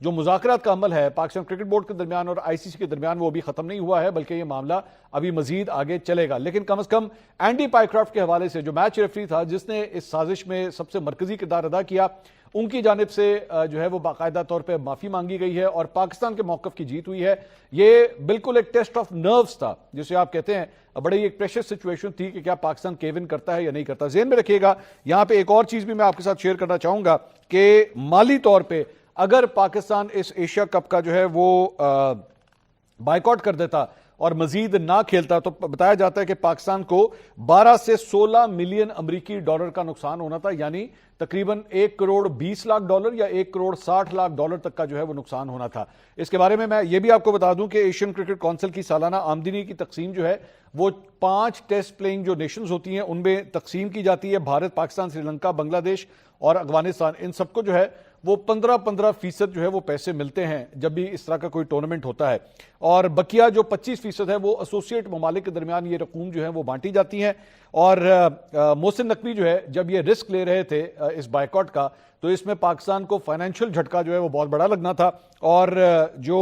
جو مذاکرات کا عمل ہے پاکستان کرکٹ بورڈ کے درمیان اور آئی سی سی کے درمیان وہ ابھی ختم نہیں ہوا ہے، بلکہ یہ معاملہ ابھی مزید آگے چلے گا۔ لیکن کم از کم اینڈی پائیکرافٹ کے حوالے سے جو میچ ریفری تھا جس نے اس سازش میں سب سے مرکزی کردار ادا کیا، ان کی جانب سے جو ہے وہ باقاعدہ طور پہ معافی مانگی گئی ہے اور پاکستان کے موقف کی جیت ہوئی ہے۔ یہ بالکل ایک ٹیسٹ آف نروز تھا جسے آپ کہتے ہیں، بڑی ایک پریشر سچویشن تھی کہ کیا پاکستان کیو ان کرتا ہے یا نہیں کرتا۔ ذہن میں رکھیے گا یہاں پہ ایک اور چیز بھی میں آپ کے ساتھ شیئر کرنا چاہوں گا کہ مالی طور پہ اگر پاکستان اس ایشیا کپ کا جو ہے وہ بائیکاٹ کر دیتا اور مزید نہ کھیلتا تو بتایا جاتا ہے کہ پاکستان کو 12 سے 16 ملین امریکی ڈالر کا نقصان ہونا تھا، یعنی تقریباً 1 کروڑ 20 لاکھ ڈالر یا 1 کروڑ 60 لاکھ ڈالر تک کا جو ہے وہ نقصان ہونا تھا۔ اس کے بارے میں یہ بھی آپ کو بتا دوں کہ ایشین کرکٹ کونسل کی سالانہ آمدنی کی تقسیم جو ہے وہ 5 ٹیسٹ پلئنگ جو نیشنز ہوتی ہیں ان میں تقسیم کی جاتی ہے۔ بھارت، پاکستان، سری لنکا، بنگلہ دیش اور افغانستان، ان سب کو جو ہے وہ 15% جو ہے وہ پیسے ملتے ہیں جب بھی اس طرح کا کوئی ٹورنامنٹ ہوتا ہے، اور بقیہ جو 25% ہے وہ ایسوسیٹ ممالک کے درمیان یہ رقوم جو ہے وہ بانٹی جاتی ہیں۔ اور محسن نقوی جو ہے جب یہ رسک لے رہے تھے اس بائیکاٹ کا تو اس میں پاکستان کو فائنینشل جھٹکا جو ہے وہ بہت بڑا لگنا تھا، اور جو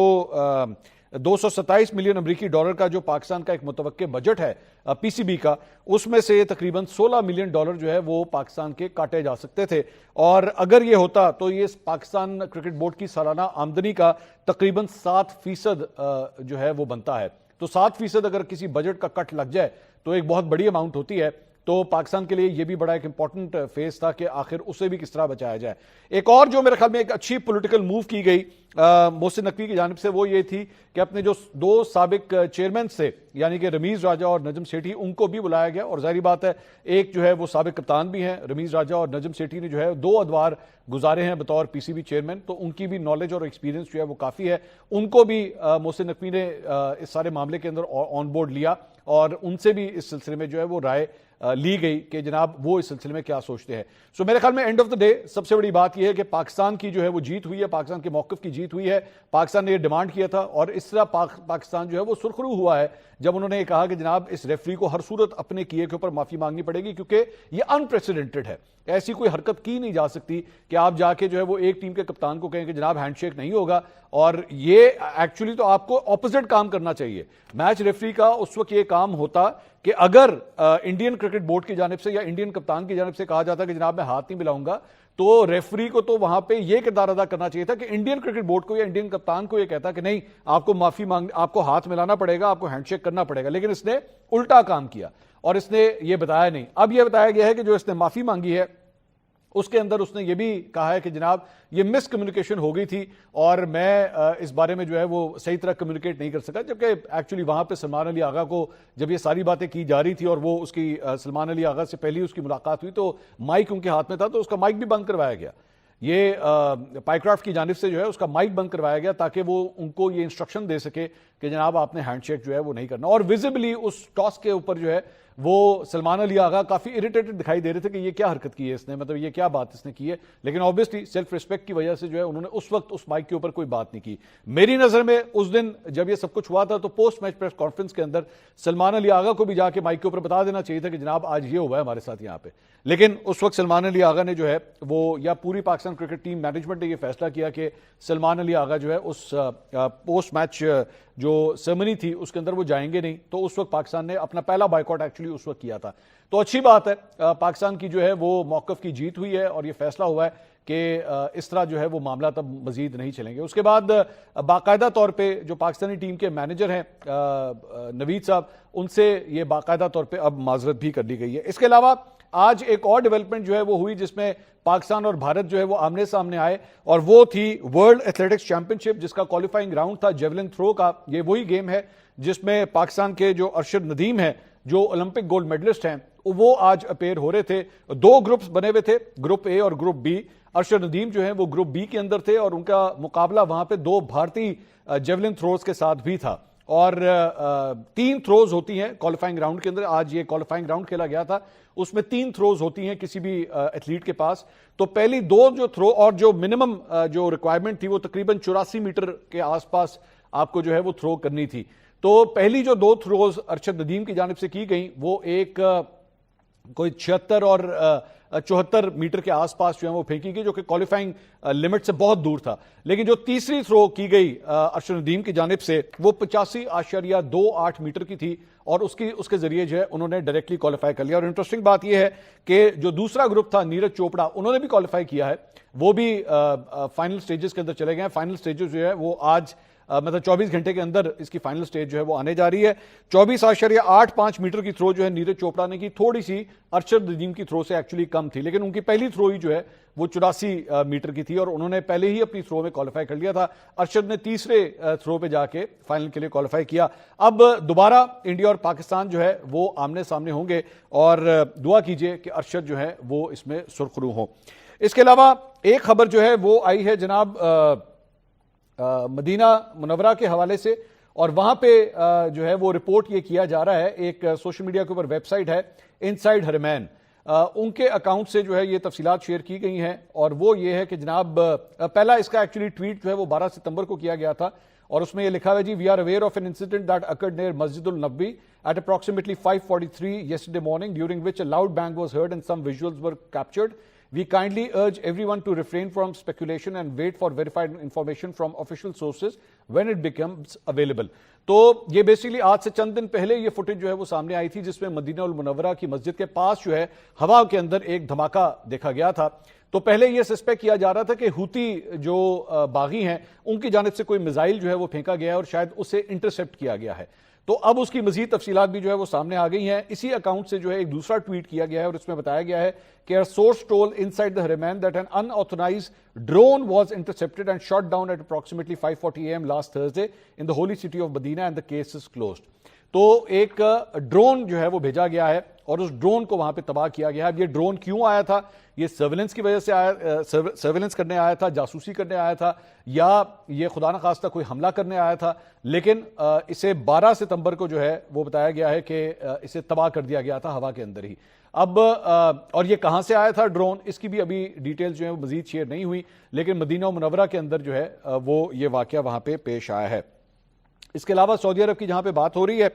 227 ملین امریکی ڈالر کا جو پاکستان کا ایک متوقع بجٹ ہے پی سی بی کا، اس میں سے تقریباً 16 ملین ڈالر جو ہے وہ پاکستان کے کاٹے جا سکتے تھے، اور اگر یہ ہوتا تو یہ پاکستان کرکٹ بورڈ کی سالانہ آمدنی کا تقریباً 7% جو ہے وہ بنتا ہے۔ تو 7% اگر کسی بجٹ کا کٹ لگ جائے تو ایک بہت بڑی اماؤنٹ ہوتی ہے۔ تو پاکستان کے لیے یہ بھی بڑا ایک امپورٹنٹ فیز تھا کہ آخر اسے بھی کس طرح بچایا جائے۔ ایک اور جو میرے خیال میں ایک اچھی پولیٹیکل موو کی گئی محسن نقوی کی جانب سے وہ یہ تھی کہ اپنے جو 2 سابق چیئرمین تھے یعنی کہ رمیز راجہ اور نجم سیٹھی، ان کو بھی بلایا گیا، اور ظاہری بات ہے ایک جو ہے وہ سابق کپتان بھی ہیں رمیز راجہ اور نجم سیٹھی نے جو ہے 2 ادوار گزارے ہیں بطور پی سی بی چیئرمین، تو ان کی بھی نالج اور ایکسپیرینس جو ہے وہ کافی ہے۔ ان کو بھی محسن نقوی نے اس سارے معاملے کے اندر آن بورڈ لیا اور ان سے بھی اس سلسلے میں جو ہے وہ رائے لی گئی کہ جناب وہ اس سلسلے میں کیا سوچتے ہیں۔ سو میرے خیال میں اینڈ آف دا ڈے سب سے بڑی بات یہ ہے کہ پاکستان کی جو ہے وہ جیت ہوئی ہے، پاکستان کے موقف کی جیت ہوئی ہے۔ پاکستان نے یہ ڈیمانڈ کیا تھا اور اس طرح پاکستان جو ہے وہ سرخرو ہوا ہے جب انہوں نے یہ کہا کہ جناب اس ریفری کو ہر صورت اپنے کیے کے اوپر معافی مانگنی پڑے گی، کیونکہ یہ انپریسیڈنٹڈ ہے، ایسی کوئی حرکت کی نہیں جا سکتی کہ آپ جا کے جو ہے وہ ایک ٹیم کے کپتان کو کہیں کہ جناب ہینڈ شیک نہیں ہوگا، اور یہ ایکچولی تو آپ کو اپوزٹ کام کرنا چاہیے۔ میچ ریفری کا اس وقت یہ کام ہوتا کہ اگر انڈین کرکٹ بورڈ کی جانب سے یا انڈین کپتان کی جانب سے کہا جاتا کہ جناب میں ہاتھ نہیں ملاؤں گا، تو ریفری کو تو وہاں پہ یہ کردار ادا کرنا چاہیے تھا کہ انڈین کرکٹ بورڈ کو یا انڈین کپتان کو یہ کہتا کہ نہیں، آپ کو معافی آپ کو ہاتھ ملانا پڑے گا، آپ کو ہینڈ شیک کرنا پڑے گا، لیکن اس نے الٹا کام کیا اور اس نے یہ بتایا نہیں۔ اب یہ بتایا گیا ہے کہ جو اس نے معافی مانگی ہے اس کے اندر اس نے یہ بھی کہا ہے کہ جناب یہ مس کمیونیکیشن ہو گئی تھی اور میں اس بارے میں جو ہے وہ صحیح طرح کمیونیکیٹ نہیں کر سکا، جبکہ ایکچولی وہاں پہ سلمان علی آغا کو جب یہ ساری باتیں کی جا رہی تھی اور وہ اس کی سلمان علی آغا سے پہلی اس کی ملاقات ہوئی تو مائک ان کے ہاتھ میں تھا، تو اس کا مائک بھی بند کروایا گیا، یہ پائیکرافٹ کی جانب سے جو ہے اس کا مائک بند کروایا گیا تاکہ وہ ان کو یہ انسٹرکشن دے سکے کہ جناب آپ نے ہینڈ شیک جو ہے وہ نہیں کرنا۔ اور ویزیبلی اس ٹاس کے اوپر جو ہے وہ سلمان علی آغا کافی اریٹیٹڈ دکھائی دے رہے تھے کہ یہ کیا حرکت کی ہے اس نے، مطلب یہ کیا بات اس نے کی ہے، لیکن آبویسلی سیلف ریسپیکٹ کی وجہ سے جو ہے انہوں نے اس وقت اس مائک کے اوپر کوئی بات نہیں کی۔ میری نظر میں اس دن جب یہ سب کچھ ہوا تھا تو پوسٹ میچ پریس کانفرنس کے اندر سلمان علی آغا کو بھی جا کے مائک کے اوپر بتا دینا چاہیے تھا کہ جناب آج یہ ہوا ہے ہمارے ساتھ یہاں پہ، لیکن اس وقت سلمان علی آغا نے جو ہے وہ یا پوری پاکستان کرکٹ ٹیم مینجمنٹ نے یہ فیصلہ کیا کہ سلمان علی آغا جو ہے اس پوسٹ میچ جو سیرمنی تھی اس کے اندر وہ جائیں گے نہیں، تو اس وقت پاکستان نے اپنا پہلا بائیکاٹ ایکچولی اس وقت کیا تھا۔ تو اچھی بات ہے پاکستان کی جو ہے وہ موقف کی جیت ہوئی ہے اور یہ فیصلہ ہوا ہے کہ اس طرح جو ہے وہ معاملہ تب مزید نہیں چلیں گے۔ اس کے بعد باقاعدہ طور پہ جو پاکستانی ٹیم کے مینیجر ہیں نوید صاحب، ان سے یہ باقاعدہ طور پہ اب معذرت بھی کر دی گئی ہے۔ اس کے علاوہ آج ایک اور ڈیولپمنٹ جو ہے وہ ہوئی جس میں پاکستان اور بھارت جو ہے وہ آمنے سامنے آئے، اور وہ تھی ورلڈ ایتھلیٹکس چیمپئن شپ جس کا کوالیفائنگ راؤنڈ تھا جیولن تھرو کا۔ یہ وہی گیم ہے جس میں پاکستان کے جو ارشد ندیم ہیں جو اولمپک گولڈ میڈلسٹ ہیں وہ آج اپیئر ہو رہے تھے۔ 2 گروپس بنے ہوئے تھے، گروپ اے اور گروپ بی۔ ارشد ندیم جو ہیں وہ گروپ بی کے اندر تھے اور ان کا مقابلہ وہاں پہ 2 بھارتی جیولن تھروز کے ساتھ بھی تھا، اور 3 تھروز ہوتی ہیں کوالیفائنگ راؤنڈ کے اندر۔ آج یہ کوالیفائنگ راؤنڈ کھیلا گیا تھا، اس میں 3 تھروز ہوتی ہیں کسی بھی ایتھلیٹ کے پاس۔ تو پہلی 2 جو تھرو اور جو منیمم جو ریکوائرمنٹ تھی وہ تقریباً 84 میٹر کے آس پاس آپ کو جو ہے وہ تھرو کرنی تھی۔ تو پہلی جو 2 تھروز ارشد ندیم کی جانب سے کی گئیں وہ ایک کوئی 76 اور 74 میٹر کے آس پاس جو ہے وہ پھینکی گئی، جو کہ کوالیفائنگ لمٹ سے بہت دور تھا. لیکن جو تیسری تھرو کی گئی ارشد ندیم کی جانب سے وہ 85.28 میٹر کی تھی، اور اس کے ذریعے جو ہے انہوں نے ڈائریکٹلی کوالیفائی کر لیا. اور انٹرسٹنگ بات یہ ہے کہ جو دوسرا گروپ تھا نیرج چوپڑا، انہوں نے بھی کوالیفائی کیا ہے، وہ بھی فائنل سٹیجز کے اندر چلے گئے ہیں. فائنل سٹیجز جو ہے وہ آج مطلب 24 گھنٹے کے اندر اس کی فائنل سٹیج جو ہے وہ آنے جا رہی ہے. 24.85 میٹر کی تھرو جو ہے نیرج چوپڑا نے کی، تھوڑی سی ارشد ندیم کی تھرو سے ایکچولی کم تھی، لیکن ان کی پہلی تھرو ہی جو ہے وہ 84 میٹر کی تھی، اور انہوں نے پہلے ہی اپنی تھرو میں کوالیفائی کر لیا تھا. ارشد نے تیسرے تھرو پہ جا کے فائنل کے لیے کوالیفائی کیا. اب دوبارہ انڈیا اور پاکستان جو ہے وہ آمنے سامنے ہوں گے، اور دعا کیجئے کہ ارشد جو ہے وہ اس میں سرخرو ہوں. اس کے علاوہ ایک خبر جو ہے وہ آئی ہے جناب مدینہ منورہ کے حوالے سے، اور وہاں پہ جو ہے وہ رپورٹ یہ کیا جا رہا ہے، ایک سوشل میڈیا کے اوپر ویب سائٹ ہے انسائیڈ حرمین، ان کے اکاؤنٹ سے جو ہے یہ تفصیلات شیئر کی گئی ہیں. اور وہ یہ ہے کہ جناب پہلا اس کا ایکچولی ٹویٹ جو ہے وہ 12 ستمبر کو کیا گیا تھا، اور اس میں یہ لکھا ہوا ہے جی we are aware of an incident that occurred near Masjid al-Nabawi at approximately 5:43 yesterday morning, during which a loud bang was heard and some visuals were captured. We kindly urge everyone to refrain from speculation and wait for verified information from official sources when it becomes available. تو یہ basically آج سے چند دن پہلے یہ footage جو ہے وہ سامنے آئی تھی، جس میں مدینہ المنورہ کی مسجد کے پاس جو ہے ہوا کے اندر ایک دھماکہ دیکھا گیا تھا. تو پہلے یہ سسپیکٹ کیا جا رہا تھا کہ ہوتی جو باغی ہیں ان کی جانب سے کوئی میزائل جو ہے وہ پھینکا گیا ہے اور شاید اسے انٹرسیپٹ کیا گیا ہے. تو اب اس کی مزید تفصیلات بھی جو ہے وہ سامنے آ گئی ہیں. اسی اکاؤنٹ سے جو ہے ایک دوسرا ٹویٹ کیا گیا ہے، اور اس میں بتایا گیا ہے کہ a source told inside the Haramain that an unauthorized drone was intercepted and shot down at approximately 5:40 AM last Thursday in the holy city of Medina and the case is closed. تو ایک drone جو ہے وہ بھیجا گیا ہے، اور اس drone کو وہاں پہ تباہ کیا گیا ہے. اب یہ ڈرون کیوں آیا تھا؟ یہ سرویلنس کی وجہ سے آیا، سرویلنس کرنے آیا تھا، جاسوسی کرنے آیا تھا، یا یہ خدا نخواستہ کوئی حملہ کرنے آیا تھا؟ لیکن اسے 12 ستمبر کو جو ہے وہ بتایا گیا ہے کہ اسے تباہ کر دیا گیا تھا ہوا کے اندر ہی. اب اور یہ کہاں سے آیا تھا ڈرون، اس کی بھی ابھی ڈیٹیل جو ہے مزید شیئر نہیں ہوئی، لیکن مدینہ منورہ کے اندر جو ہے وہ یہ واقعہ وہاں پہ پیش آیا ہے. اس کے علاوہ سعودی عرب کی جہاں پہ بات ہو رہی ہے،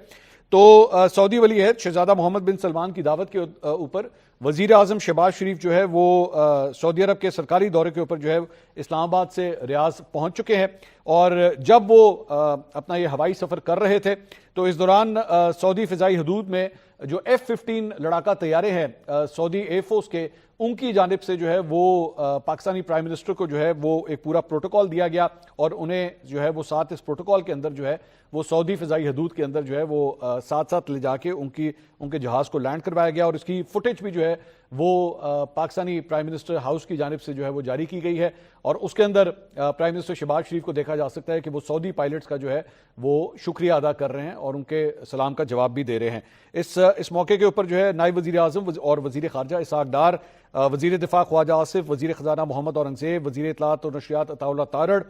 تو سعودی ولی عہد شہزادہ محمد بن سلمان کی دعوت کے اوپر وزیر اعظم شہباز شریف جو ہے وہ سعودی عرب کے سرکاری دورے کے اوپر جو ہے اسلام آباد سے ریاض پہنچ چکے ہیں. اور جب وہ اپنا یہ ہوائی سفر کر رہے تھے تو اس دوران سعودی فضائی حدود میں جو F-15 لڑاکا طیارے ہیں سعودی ایئر فورس کے، ان کی جانب سے جو ہے وہ پاکستانی پرائم منسٹر کو جو ہے وہ ایک پورا پروٹوکول دیا گیا، اور انہیں جو ہے وہ ساتھ اس پروٹوکول کے اندر جو ہے وہ سعودی فضائی حدود کے اندر جو ہے وہ ساتھ ساتھ لے جا کے ان کے جہاز کو لینڈ کروایا گیا. اور اس کی فوٹیج بھی جو ہے وہ پاکستانی پرائم منسٹر ہاؤس کی جانب سے جو ہے وہ جاری کی گئی ہے، اور اس کے اندر پرائم منسٹر شہباز شریف کو دیکھا جا سکتا ہے کہ وہ سعودی پائلٹس کا جو ہے وہ شکریہ ادا کر رہے ہیں اور ان کے سلام کا جواب بھی دے رہے ہیں. اس موقع کے اوپر جو ہے نائب وزیر اعظم اور وزیر خارجہ اسحاق ڈار، وزیر دفاع خواجہ آصف، وزیر خزانہ محمد اورنگزیب، وزیر اطلاعات اور نشریات عطا اللہ تارڑ،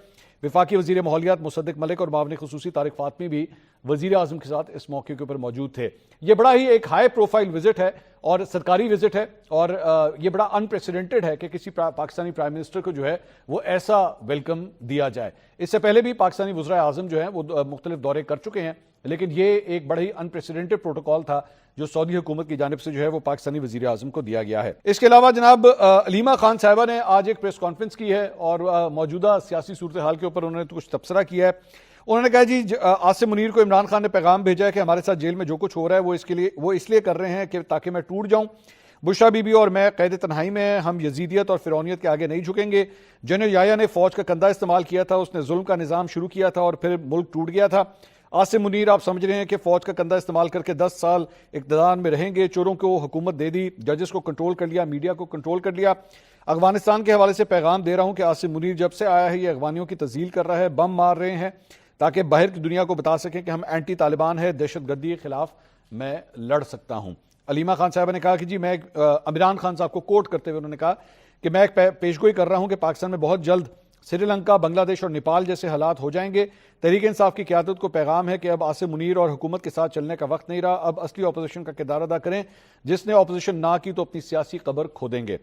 وفاقی وزیر ماحولیات مصدق ملک اور معاون خصوصی طارق فاطمی بھی وزیر اعظم کے ساتھ اس موقع کے اوپر موجود تھے. یہ بڑا ہی ایک ہائی پروفائل وزٹ ہے اور سرکاری وزٹ ہے، اور یہ بڑا انپریسیڈنٹڈ ہے کہ کسی پاکستانی پرائم منسٹر کو جو ہے وہ ایسا ویلکم دیا جائے. اس سے پہلے بھی پاکستانی وزراء اعظم جو ہیں وہ مختلف دورے کر چکے ہیں، لیکن یہ ایک بڑا ہی انپریسیڈنٹڈ پروٹوکول تھا جو سعودی حکومت کی جانب سے جو ہے وہ پاکستانی وزیر اعظم کو دیا گیا ہے. اس کے علاوہ جناب علیمہ خان صاحبہ نے آج ایک پریس کانفرنس کی ہے، اور موجودہ سیاسی صورتحال کے اوپر انہوں نے کچھ تبصرہ کیا ہے. انہوں نے کہا جی عاصم منیر کو عمران خان نے پیغام بھیجا ہے کہ ہمارے ساتھ جیل میں جو کچھ ہو رہا ہے وہ اس لیے کر رہے ہیں کہ تاکہ میں ٹوٹ جاؤں. بشرا بی بی اور میں قید تنہائی میں ہیں، ہم یزیدیت اور فرعونیت کے آگے نہیں جھکیں گے. جنرل یحییٰ نے فوج کا کندھا استعمال کیا تھا، اس نے ظلم کا نظام شروع کیا تھا اور پھر ملک ٹوٹ گیا تھا. عاصم منیر آپ سمجھ رہے ہیں کہ فوج کا کندھا استعمال کر کے 10 سال اقتدار میں رہیں گے، چوروں کو حکومت دے دی، ججز کو کنٹرول کر لیا، میڈیا کو کنٹرول کر لیا. افغانستان کے حوالے سے پیغام دے رہا ہوں کہ عاصم منیر جب سے آیا ہے یہ افغانیوں کی تذلیل کر رہا ہے، بم مار رہے ہیں تاکہ باہر کی دنیا کو بتا سکیں کہ ہم اینٹی طالبان ہے، دہشت گردی کے خلاف میں لڑ سکتا ہوں. علیمہ خان صاحبہ نے کہا کہ جی میں عمران خان صاحب کو کوٹ کرتے ہوئے انہوں نے کہا کہ میں ایک پیشگوئی کر رہا ہوں کہ پاکستان میں بہت جلد سری لنکا، بنگلہ دیش اور نیپال جیسے حالات ہو جائیں گے. تحریک انصاف کی قیادت کو پیغام ہے کہ اب عاصم منیر اور حکومت کے ساتھ چلنے کا وقت نہیں رہا، اب اصلی اپوزیشن کا کردار ادا کریں، جس نے اپوزیشن نہ کی تو اپنی سیاسی قبر کھو دیں گے.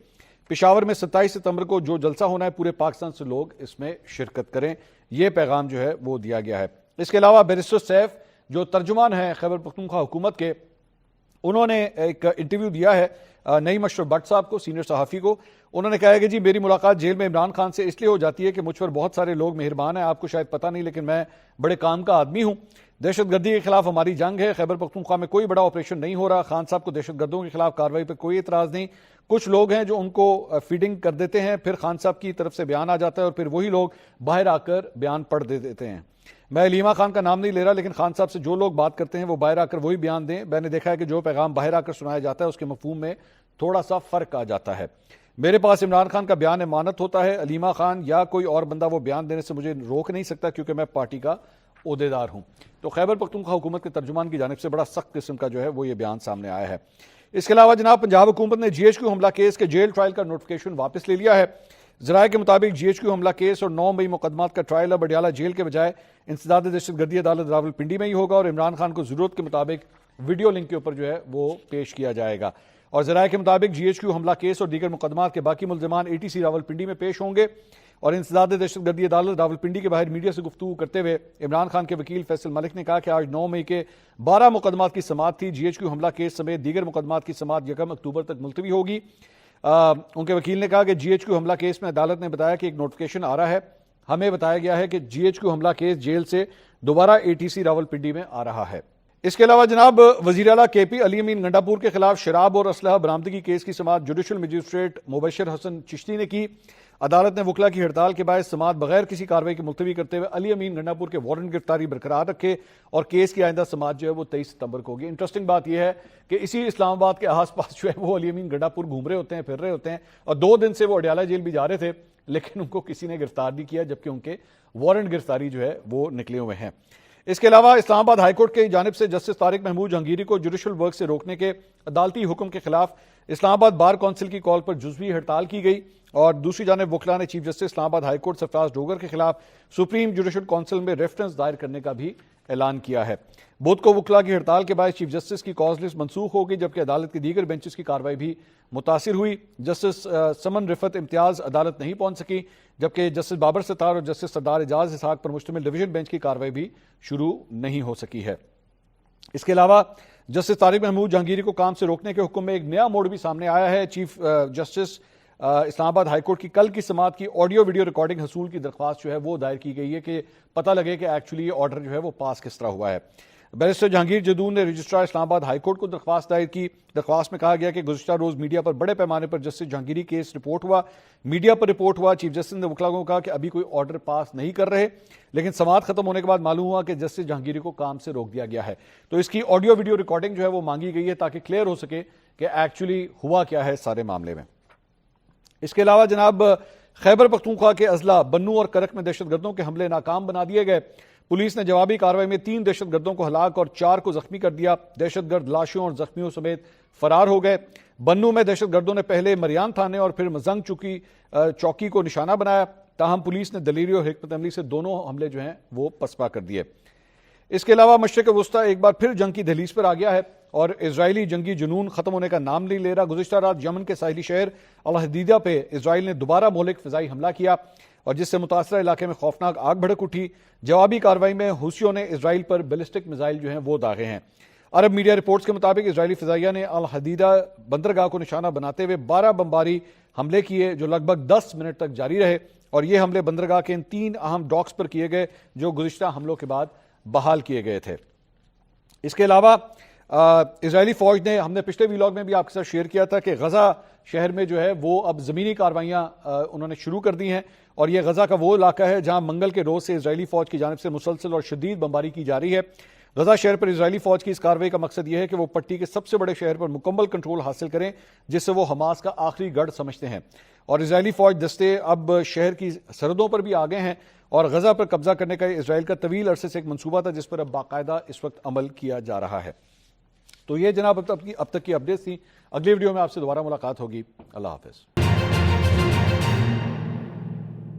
پشاور میں 27 ستمبر کو جو جلسہ ہونا ہے پورے پاکستان سے لوگ اس میں شرکت کریں، یہ پیغام جو ہے وہ دیا گیا ہے. اس کے علاوہ بیرسٹر سیف جو ترجمان ہیں خیبر پختونخوا حکومت کے، انہوں نے ایک انٹرویو دیا ہے نعیم اشرف بٹ صاحب کو، سینئر صحافی کو. انہوں نے کہا ہے کہ جی میری ملاقات جیل میں عمران خان سے اس لیے ہو جاتی ہے کہ مجھ پر بہت سارے لوگ مہربان ہیں، آپ کو شاید پتہ نہیں لیکن میں بڑے کام کا آدمی ہوں. دہشت گردی کے خلاف ہماری جنگ ہے، خیبر پختونخوا میں کوئی بڑا آپریشن نہیں ہو رہا. خان صاحب کو دہشت گردوں کے خلاف کارروائی پہ کوئی اعتراض نہیں. کچھ لوگ ہیں جو ان کو فیڈنگ کر دیتے ہیں، پھر خان صاحب کی طرف سے بیان آ جاتا ہے اور پھر وہی لوگ باہر آ کر بیان پڑھ دیتے ہیں. میں علیمہ خان کا نام نہیں لے رہا لیکن خان صاحب سے جو لوگ بات کرتے ہیں وہ باہر آ کر وہی بیان دیں. میں نے دیکھا ہے کہ جو پیغام باہر آ کر سنایا جاتا ہے اس کے مفہوم میں تھوڑا سا فرق آ جاتا ہے. میرے پاس عمران خان کا بیان امانت ہوتا ہے، علیمہ خان یا کوئی اور بندہ وہ بیان دینے سے مجھے روک نہیں سکتا کیونکہ میں پارٹی کا عہدیدار ہوں. تو خیبر پختونخوا حکومت کے ترجمان کی جانب سے بڑا سخت قسم کا جو ہے وہ یہ بیان سامنے آیا ہے. اس کے علاوہ جناب پنجاب حکومت نے جی ایچ کیو حملہ کیس کے جیل ٹرائل کا نوٹیفیکیشن واپس لے لیا ہے. ذرائع کے مطابق جی ایچ کیو حملہ کیس اور 9 مئی مقدمات کا ٹرائل اب اڈیالہ جیل کے بجائے انسداد دہشت گردی عدالت راولپنڈی میں ہی ہوگا اور عمران خان کو ضرورت کے مطابق ویڈیو لنک کے اوپر جو ہے وہ پیش کیا جائے گا. اور ذرائع کے مطابق جی ایچ کیو حملہ کیس اور دیگر مقدمات کے باقی ملزمان اے ٹی سی راولپنڈی میں پیش ہوں گے. اور انسداد دہشت گردی عدالت راولپنڈی کے باہر میڈیا سے گفتگو کرتے ہوئے عمران خان کے وکیل فیصل ملک نے کہا کہ آج 9 مئی کے 12 مقدمات کی سماعت تھی. جی ایچ کیو حملہ کیس سمیت دیگر مقدمات کی سماعت 1 اکتوبر تک ملتوی ہوگی. ان کے وکیل نے کہا کہ جی ایچ کیو حملہ کیس میں عدالت نے بتایا کہ ایک نوٹیفیکیشن آ رہا ہے. ہمیں بتایا گیا ہے کہ جی ایچ کیو حملہ کیس جیل سے دوبارہ اے ٹی سی راولپنڈی میں آ رہا ہے. اس کے علاوہ جناب وزیر اعلیٰ کے پی علی امین گنڈاپور کے خلاف شراب اور اسلحہ برآمدگی کیس کی سماعت جوڈیشل مجسٹریٹ مبشر حسن چشتی نے کی. عدالت نے وکلا کی ہڑتال کے باعث سماعت بغیر کسی کارروائی کے ملتوی کرتے ہوئے علی امین گنڈاپور کے وارنٹ گرفتاری برقرار رکھے اور کیس کی آئندہ سماعت جو ہے وہ 23 ستمبر کو ہوگی. انٹرسٹنگ بات یہ ہے کہ اسی اسلام آباد کے آس پاس جو ہے وہ علی امین گنڈاپور گھوم رہے ہوتے ہیں، پھر رہے ہوتے ہیں اور 2 دن سے وہ اڈیالہ جیل بھی جا رہے تھے لیکن ان کو کسی نے گرفتار نہیں کیا جبکہ ان کے وارنٹ گرفتاری جو ہے وہ نکلے ہوئے ہیں. اس کے علاوہ اسلام آباد ہائی کورٹ کی جانب سے جسٹس طارق محمود جہانگیری کو جوڈیشل ورک سے روکنے کے عدالتی حکم کے خلاف اسلام آباد بار کونسل کی کال پر جزوی ہڑتال کی گئی. اور دوسری جانب وکلا نے چیف جسٹس اسلام آباد ہائی کورٹ سرفراز ڈوگر کے خلاف سپریم جوڈیشل کونسل میں ریفرنس دائر کرنے کا بھی اعلان کیا ہے. بدھ کو وکلا کی ہڑتال کے باعث چیف جسٹس کی کاز لسٹ منسوخ ہو گئی جبکہ عدالت کی دیگر بینچز کی کارروائی بھی متاثر ہوئی. جسٹس سمن رفت امتیاز عدالت نہیں پہنچ سکی جبکہ جسٹس بابر ستار اور جسٹس سردار اعجاز اسحاق پر مشتمل ڈویژن بینچ کی کارروائی بھی شروع نہیں ہو سکی ہے. اس کے علاوہ جسٹس طارق محمود جہانگیری کو کام سے روکنے کے حکم میں ایک نیا موڑ بھی سامنے آیا ہے. چیف جسٹس اسلام آباد ہائی کورٹ کی کل کی سماعت کی آڈیو ویڈیو ریکارڈنگ حصول کی درخواست جو ہے وہ دائر کی گئی ہے کہ پتہ لگے کہ ایکچولی یہ آرڈر جو ہے وہ پاس کس طرح ہوا ہے. بیرسٹر جہانگیر جدون نے رجسٹرار اسلام آباد ہائی کورٹ کو درخواست دائر کی. درخواست میں کہا گیا کہ گزشتہ روز میڈیا پر بڑے پیمانے پر جسٹس جہانگیری کیس رپورٹ ہوا، میڈیا پر رپورٹ ہوا. چیف جسٹس نے وکلا کو کہا کہ ابھی کوئی آرڈر پاس نہیں کر رہے لیکن سماعت ختم ہونے کے بعد معلوم ہوا کہ جسٹس جہانگیری کو کام سے روک دیا گیا ہے. تو اس کی آڈیو ویڈیو ریکارڈنگ جو ہے وہ مانگی گئی ہے تاکہ کلیئر ہو سکے کہ ایکچولی ہوا کیا ہے سارے معاملے میں. اس کے علاوہ جناب خیبر پختونخوا کے اضلاع بنو اور کرک میں دہشت گردوں کے حملے ناکام بنا دیے گئے. پولیس نے جوابی کارروائی میں 3 دہشت گردوں کو ہلاک اور 4 کو زخمی کر دیا. دہشت گرد لاشوں اور زخمیوں سمیت فرار ہو گئے. بنو میں دہشت گردوں نے پہلے مریان تھانے اور پھر مزنگ چوکی کو نشانہ بنایا، تاہم پولیس نے دلیری اور حکمت عملی سے دونوں حملے جو ہیں وہ پسپا کر دیے. اس کے علاوہ مشرق وسطیٰ ایک بار پھر جنگ کی دہلیز پر آ گیا ہے اور اسرائیلی جنگی جنون ختم ہونے کا نام نہیں لے رہا. گزشتہ رات یمن کے ساحلی شہر الحدیدہ پہ اسرائیل نے دوبارہ مہلک فضائی حملہ کیا اور جس سے متاثرہ علاقے میں خوفناک آگ بھڑک اٹھی. جوابی کارروائی میں حوثیوں نے اسرائیل پر بیلسٹک میزائل جو ہیں وہ داغے ہیں. عرب میڈیا رپورٹس کے مطابق اسرائیلی فضائیہ نے الحدیدہ بندرگاہ کو نشانہ بناتے ہوئے 12 بمباری حملے کیے جو لگ بھگ 10 منٹ تک جاری رہے اور یہ حملے بندرگاہ کے ان 3 اہم ڈاکس پر کیے گئے جو گزشتہ حملوں کے بعد بحال کیے گئے تھے. اس کے علاوہ اسرائیلی فوج نے، ہم نے پچھلے ویلاگ میں بھی آپ کے ساتھ شیئر کیا تھا کہ غزہ شہر میں جو ہے وہ اب زمینی کارروائیاں انہوں نے شروع کر دی ہیں اور یہ غزہ کا وہ علاقہ ہے جہاں منگل کے روز سے اسرائیلی فوج کی جانب سے مسلسل اور شدید بمباری کی جا رہی ہے. غزہ شہر پر اسرائیلی فوج کی اس کارروائی کا مقصد یہ ہے کہ وہ پٹی کے سب سے بڑے شہر پر مکمل کنٹرول حاصل کریں جس سے وہ حماس کا آخری گڑھ سمجھتے ہیں. اور اسرائیلی فوج دستے اب شہر کی سرحدوں پر بھی آ گئے ہیں اور غزہ پر قبضہ کرنے کا اسرائیل کا طویل عرصے سے ایک منصوبہ تھا جس پر اب باقاعدہ اس وقت عمل کیا جا رہا ہے. تو یہ جناب اب تک کی اپڈیٹس تھی. اگلی ویڈیو میں آپ سے دوبارہ ملاقات ہوگی. اللہ حافظ.